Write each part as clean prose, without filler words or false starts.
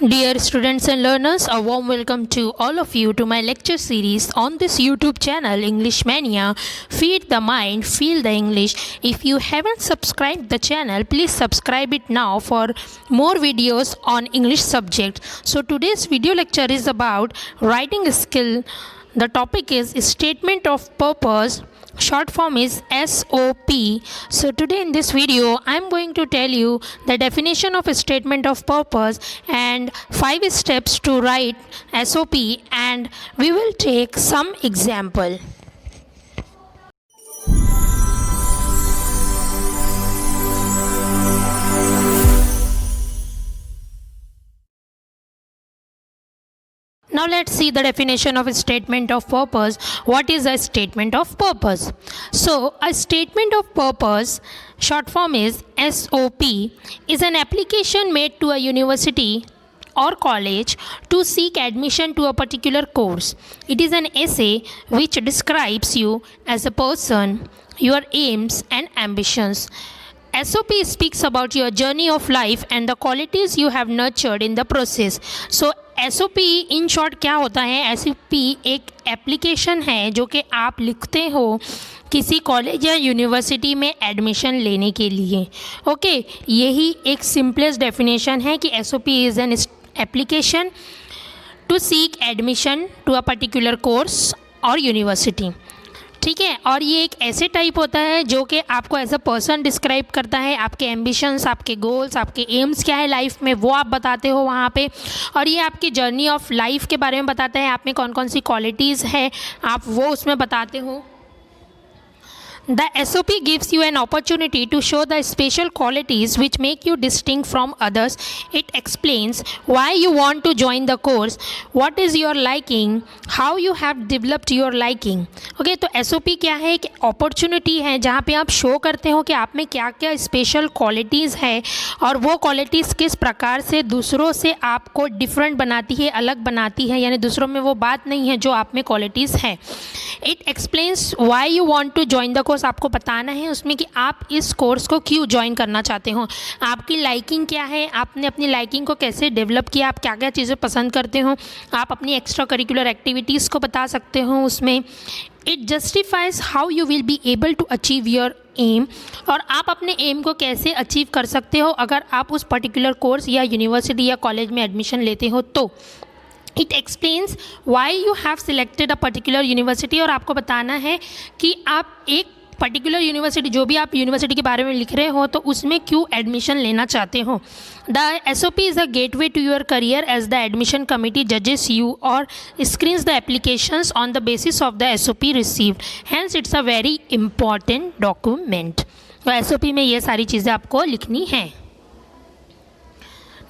Dear students and learners, a warm welcome to all of you to my lecture series on this YouTube channel English Mania. Feed the mind, feel the English. If you haven't subscribed the channel, please subscribe it now for more videos on English subject. So today's video lecture is about writing skill. The topic is statement of purpose. Short form is SOP. So today in this video I am going to tell you the definition of a statement of purpose and 5 steps to write SOP, and we will take some example. Now let's see the definition of a statement of purpose. What is a statement of purpose? So a statement of purpose, short form is SOP, is an application made to a university or college to seek admission to a particular course. It is an essay which describes you as a person, your aims and ambitions. SOP speaks about your journey of life and the qualities you have nurtured in the process. So SOP in short क्या होता है? SOP एक application है जो कि आप लिखते हो किसी कॉलेज या यूनिवर्सिटी में एडमिशन लेने के लिए. ओके, यही एक सिंपलेस्ट डेफिनेशन है कि SOP is an application to seek admission to a particular course और यूनिवर्सिटी. ठीक है, और ये एक ऐसे टाइप होता है जो कि आपको एज अ पर्सन डिस्क्राइब करता है. आपके एम्बिशंस, आपके गोल्स, आपके एम्स क्या है लाइफ में वो आप बताते हो वहाँ पे, और ये आपकी जर्नी ऑफ लाइफ के बारे में बताता है. आप में कौन कौन सी क्वालिटीज़ है आप वो उसमें बताते हो. The SOP gives you an opportunity to show the special qualities which make you distinct from others. It explains why you want to join the course, what is your liking, how you have developed your liking. Okay, तो SOP क्या है? एक opportunity है जहाँ पे आप show करते हो कि आप में क्या क्या स्पेशल क्वालिटीज़ है और वो क्वालिटीज़ किस प्रकार से दूसरों से आपको डिफरेंट बनाती है, अलग बनाती है, यानी दूसरों में वो बात नहीं है जो आप में क्वालिटीज़ है. It explains why you want to join the course. आपको बताना है उसमें कि आप इस कोर्स को क्यों ज्वाइन करना चाहते हो, आपकी लाइकिंग क्या है, आपने अपनी लाइकिंग को कैसे डेवलप किया, आप क्या क्या चीज़ें पसंद करते हो, आप अपनी एक्स्ट्रा करिकुलर एक्टिविटीज़ को बता सकते हो उसमें. It justifies how you will be able to achieve your aim, और आप अपने एम को कैसे अचीव कर सकते हो अगर आप उस पर्टिकुलर कोर्स या यूनिवर्सिटी या कॉलेज में एडमिशन लेते हो तो. It explains why you have selected a particular university, और आपको बताना है कि आप एक पर्टिकुलर यूनिवर्सिटी, जो भी आप यूनिवर्सिटी के बारे में लिख रहे हो, तो उसमें क्यों एडमिशन लेना चाहते हो. The SOP is a gateway to your career as the admission committee जजेस यू और screens the applications on the basis of the SOP received. Hence it's a very important document. तो SOP में ये सारी चीज़ें आपको लिखनी हैं.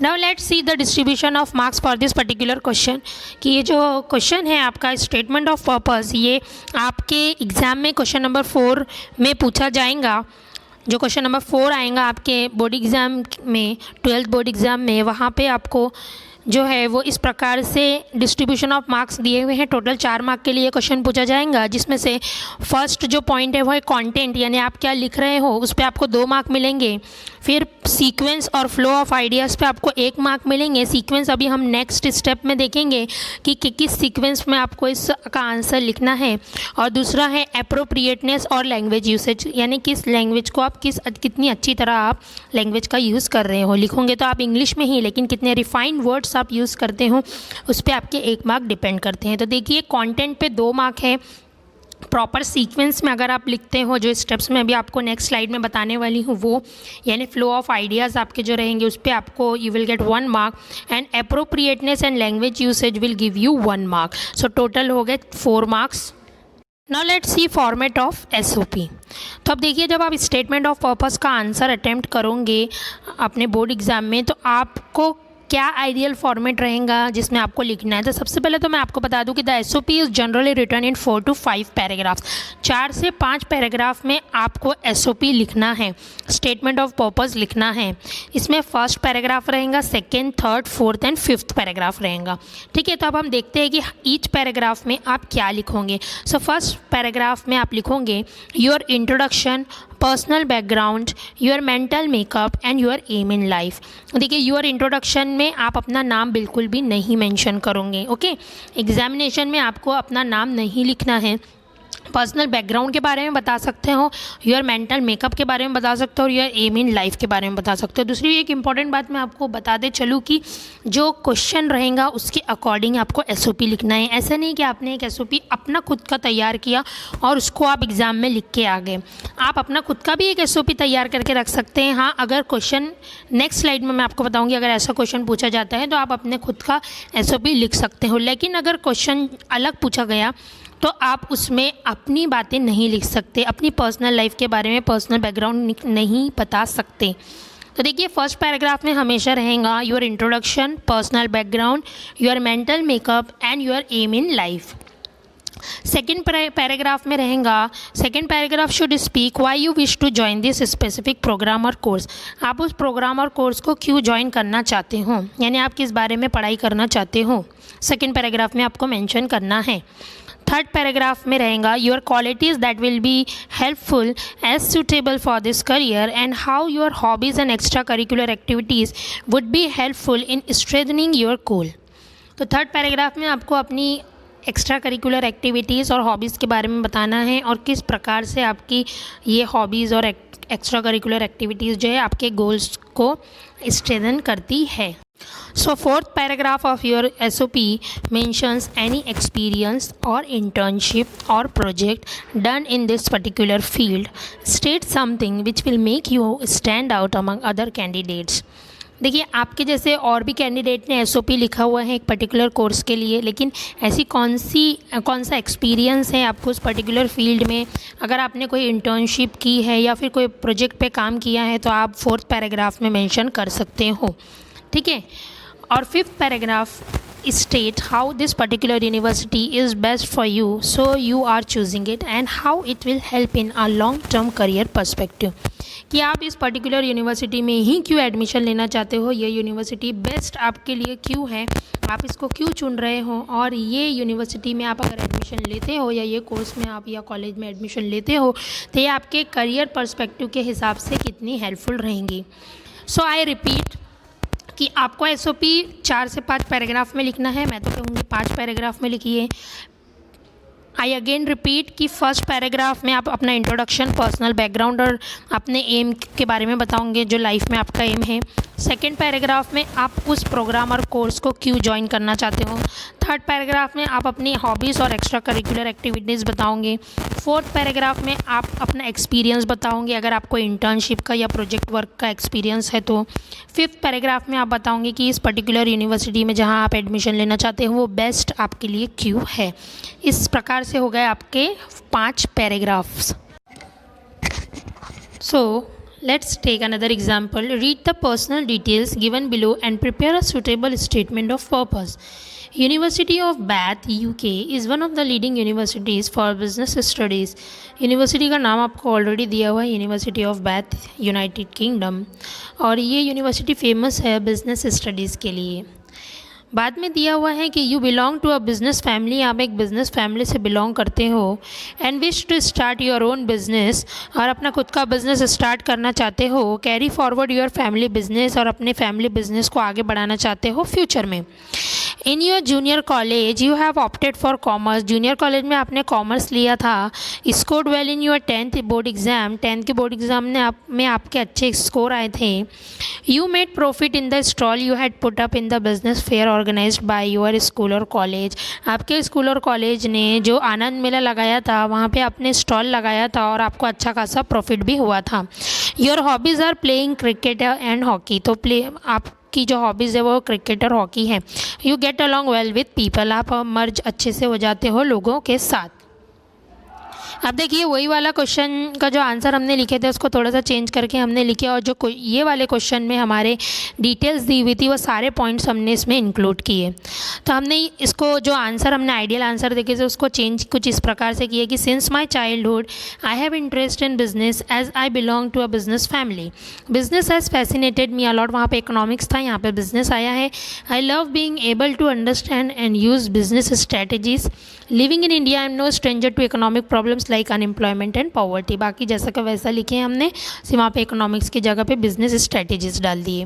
Now let's see the distribution of marks for this particular question. कि ये जो क्वेश्चन है आपका स्टेटमेंट ऑफ पर्पस, ये आपके एग्ज़ाम में क्वेश्चन नंबर 4 में पूछा जाएगा. जो क्वेश्चन नंबर 4 आएगा आपके बोर्ड एग्ज़ाम में, 12th बोर्ड एग्ज़ाम में, वहाँ पे आपको जो है वो इस प्रकार से डिस्ट्रीब्यूशन ऑफ मार्क्स दिए हुए हैं. टोटल 4 मार्क के लिए क्वेश्चन पूछा जाएगा, जिसमें से फर्स्ट जो पॉइंट है वो है कंटेंट, यानी आप क्या लिख रहे हो उस पर आपको 2 मार्क मिलेंगे. फिर सीक्वेंस और फ्लो ऑफ आइडियाज़ पे आपको 1 मार्क मिलेंगे. सीक्वेंस अभी हम नेक्स्ट स्टेप में देखेंगे कि किस सीक्वेंस में आपको इसका आंसर लिखना है. और दूसरा है एप्रोप्रिएटनेस और लैंग्वेज यूसेज, यानी किस लैंग्वेज को आप कितनी अच्छी तरह आप लैंग्वेज का यूज़ कर रहे हो. लिखोगे तो आप इंग्लिश में ही, लेकिन कितने रिफाइंड वर्ड्स आप यूज़ करते हो उस पर आपके 1 मार्क डिपेंड करते हैं. तो देखिए कंटेंट पे 2 मार्क है. प्रॉपर सीक्वेंस में अगर आप लिखते हो, जो स्टेप्स मैं अभी आपको नेक्स्ट स्लाइड में बताने वाली हूँ वो, यानी फ्लो ऑफ आइडियाज़ आपके जो रहेंगे उस पर आपको you will get 1 mark, and appropriateness and language usage will give you 1 mark. So total हो गए 4 marks. Now let's C format of SOP. तो अब देखिए, जब आप स्टेटमेंट ऑफ पर्पस का आंसर अटैम्प्ट करोगे अपने बोर्ड एग्ज़ाम में, तो आपको क्या आइडियल फॉर्मेट रहेगा जिसमें आपको लिखना है. तो सबसे पहले तो मैं आपको बता दूं कि the SOP is generally written in 4 to 5 paragraphs. 4 से 5 पैराग्राफ में आपको SOP लिखना है, स्टेटमेंट ऑफ पर्पस लिखना है. इसमें फर्स्ट पैराग्राफ रहेगा, second, third, fourth and 5th paragraph रहेगा. ठीक है, तो अब हम देखते हैं कि ईच पैराग्राफ में आप क्या लिखोगे. सो फर्स्ट पैराग्राफ में आप लिखोगे your introduction, personal background, your mental makeup and your aim in life. देखिए योर इंट्रोडक्शन में आप अपना नाम बिल्कुल भी नहीं मेंशन करोगे, ओके। एग्जामिनेशन में आपको अपना नाम नहीं लिखना है। पर्सनल बैकग्राउंड के बारे में बता सकते हो, योर मेंटल मेकअप के बारे में बता सकते हो और योर एम इन लाइफ के बारे में बता सकते हो। दूसरी एक इंपॉर्टेंट बात मैं आपको बता दे चलूँ कि जो क्वेश्चन रहेगा उसके अकॉर्डिंग आपको एसओपी लिखना है। ऐसा नहीं कि आपने एक एसओपी अपना खुद का तैयार किया और उसको आप एग्ज़ाम में लिख के आ गए। आप अपना खुद का भी एक एसओपी तैयार करके रख सकते हैं। हाँ, अगर क्वेश्चन नेक्स्ट स्लाइड में मैं आपको बताऊँगी, अगर ऐसा क्वेश्चन पूछा जाता है तो आप अपने खुद का एसओपी लिख सकते हो। लेकिन अगर क्वेश्चन अलग पूछा गया तो आप उसमें अपनी बातें नहीं लिख सकते, अपनी पर्सनल लाइफ के बारे में पर्सनल बैकग्राउंड नहीं बता सकते। तो देखिए फर्स्ट पैराग्राफ में हमेशा रहेगा your introduction, personal background, your mental makeup and your aim in life. Second paragraph में रहेगा, second paragraph should speak why you wish to join this specific program और कोर्स। आप उस प्रोग्राम और कोर्स को क्यों ज्वाइन करना चाहते हो, यानी आप किस बारे में पढ़ाई करना चाहते हो, सेकेंड पैराग्राफ में आपको मेंशन करना है। थर्ड पैराग्राफ में रहेगा your qualities that will be helpful as suitable for this career and how your hobbies and extra curricular activities would be helpful in strengthening your goal. तो third paragraph में आपको अपनी extra curricular activities और hobbies के बारे में बताना है और किस प्रकार से आपकी ये हॉबीज़ और एक्स्ट्रा करिकुलर एक्टिविटीज़ जो है आपके गोल्स को स्ट्रेंथन करती है। So fourth paragraph of your SOP mentions any experience or internship or project done in this particular field. State something which will make you stand out among other candidates. देखिए आपके जैसे और भी candidate ने SOP लिखा हुआ है एक पर्टिकुलर कोर्स के लिए, लेकिन ऐसी कौन सा एक्सपीरियंस है आपको उस पर्टिकुलर फील्ड में, अगर आपने कोई इंटर्नशिप की है या फिर कोई प्रोजेक्ट पे काम किया है तो आप फोर्थ पैराग्राफ में मेंशन कर सकते हो, ठीक है। और fifth paragraph state how this particular university is best for you so you are choosing it and how it will help in a long term career perspective. कि आप इस पर्टिकुलर यूनिवर्सिटी में ही क्यों एडमिशन लेना चाहते हो, ये यूनिवर्सिटी बेस्ट आपके लिए क्यों है, आप इसको क्यों चुन रहे हो, और ये यूनिवर्सिटी में आप अगर एडमिशन लेते हो या ये कोर्स में आप या कॉलेज में एडमिशन लेते हो तो ये आपके करियर पर्सपेक्टिव के हिसाब से कितनी हेल्पफुल रहेंगी। सो आई रिपीट कि आपको SOP 4 से 5 पैराग्राफ में लिखना है, मैं तो कहूँगी 5 पैराग्राफ में लिखिए। आई अगेन रिपीट कि फर्स्ट पैराग्राफ में आप अपना इंट्रोडक्शन, पर्सनल बैकग्राउंड और अपने एम के बारे में बताओगे जो लाइफ में आपका एम है। सेकंड पैराग्राफ में आप उस प्रोग्राम और कोर्स को क्यों ज्वाइन करना चाहते हो। थर्ड पैराग्राफ में आप अपनी हॉबीज़ और एक्स्ट्रा करिकुलर एक्टिविटीज़ बताओगे। फोर्थ पैराग्राफ में आप अपना एक्सपीरियंस बताओगे अगर आपको इंटर्नशिप का या प्रोजेक्ट वर्क का एक्सपीरियंस है तो। फिफ्थ पैराग्राफ में आप बताओगे कि इस पर्टिकुलर यूनिवर्सिटी में जहाँ आप एडमिशन लेना चाहते हो वो बेस्ट आपके लिए क्यों है। इस प्रकार से हो गए आपके 5 paragraphs. So let's take another example. Read the personal details given below and prepare a suitable statement of purpose. University of Bath, UK is one of the leading universities for business studies. University का नाम आपको already दिया हुआ है, university of Bath, United Kingdom, और ये university famous है business studies के लिए। बाद में दिया हुआ है कि you belong to a business family, आप एक बिज़नेस फैमिली से बिलोंग करते हो, and wish to start your own business, और अपना खुद का बिज़नेस स्टार्ट करना चाहते हो। Carry forward your family business, और अपने फैमिली बिज़नेस को आगे बढ़ाना चाहते हो फ्यूचर में। In your junior college you have opted for commerce, junior college में आपने कॉमर्स लिया था। Scored well in your 10th board exam, 10th के बोर्ड एग्ज़ाम में आपके अच्छे स्कोर आए थे। You made profit in the stall you had put up in the business fair organized by your school और कॉलेज, आपके स्कूल और college ने जो आनंद मेला लगाया था वहाँ पे आपने स्टॉल लगाया था और आपको अच्छा खासा प्रॉफिट भी हुआ था। Your hobbies are playing cricket and hockey, तो आपकी जो हॉबीज़ है वो क्रिकेट और हॉकी है। You get along well with people, आप मर्ज अच्छे से हो जाते हो लोगों के साथ। अब देखिए वही वाला क्वेश्चन का जो आंसर हमने लिखे थे उसको थोड़ा सा चेंज करके हमने लिखे, और जो ये वाले क्वेश्चन में हमारे डिटेल्स दी हुई थी वो सारे पॉइंट्स हमने इसमें इंक्लूड किए। तो हमने इसको जो आंसर हमने आइडियल आंसर देखे थे उसको चेंज कुछ इस प्रकार से किया कि since my childhood I have interest in business as I belong to a business family, business has fascinated me a lot, वहाँ पे इकोनॉमिक्स था, यहाँ पे बिजनेस आया है। I love being able to understand and use business strategies living in India I am no stranger to economic problems like unemployment and poverty. बाकी जैसा का वैसा लिखे हैं हमने, वहाँ पे इकोनॉमिक्स की जगह पे बिजनेस स्ट्रेटेजीज डाल दिए।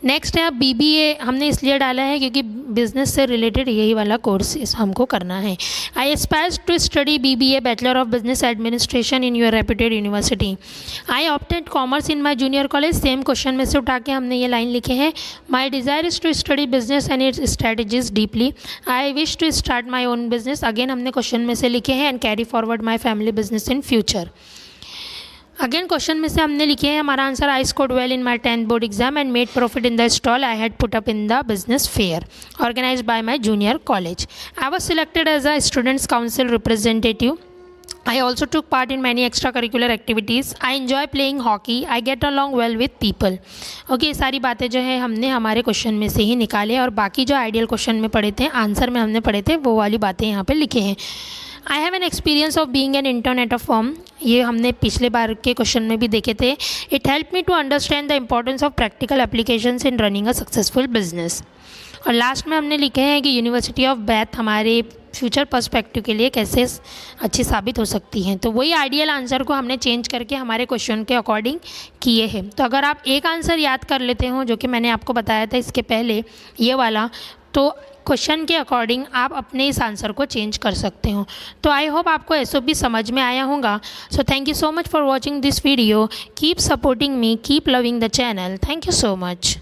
नेक्स्ट है BBA, हमने इसलिए डाला है क्योंकि बिजनेस से रिलेटेड यही वाला कोर्स हमको करना है। I aspire to study BBA bachelor of business administration in your reputed university. I opted commerce in my junior college. Same question में से उठा के हमने ये लाइन लिखे हैं। My desire is to study business and its strategies deeply. I wish to start my own business. Again हमने question में से लिखे हैं and carry forward my family business in future. Again question में से हमने लिखे हैं हमारा answer, I scored well in my 10th board exam and made profit in the stall I had put up in the business fair organized by my junior college. I was selected as a students council representative. I also took part in many extracurricular activities. I enjoy playing hockey. I get along well with people. Okay, सारी बातें जो है हमने हमारे question में से ही निकाले और बाकी जो आइडियल क्वेश्चन में पढ़े थे, आंसर में हमने पढ़े थे, वो वाली बातें यहाँ पे लिखे हैं। I have an experience of being an intern at a firm. ये हमने पिछले बार के क्वेश्चन में भी देखे थे। It help me to understand the importance of practical applications in running a successful business. और लास्ट में हमने लिखे हैं कि यूनिवर्सिटी ऑफ बैथ हमारे फ्यूचर पर्सपेक्टिव के लिए कैसे अच्छी साबित हो सकती हैं। तो वही आइडियल आंसर को हमने चेंज करके हमारे क्वेश्चन के अकॉर्डिंग किए हैं। तो अगर आप एक आंसर याद कर लेते हो, जो कि मैंने आपको बताया था इसके पहले, ये वाला, तो क्वेश्चन के अकॉर्डिंग आप अपने इस आंसर को चेंज कर सकते हो। तो आई होप आपको SOP समझ में आया होगा। So thank you so much for watching this video. Keep supporting me, keep loving the channel. Thank you so much.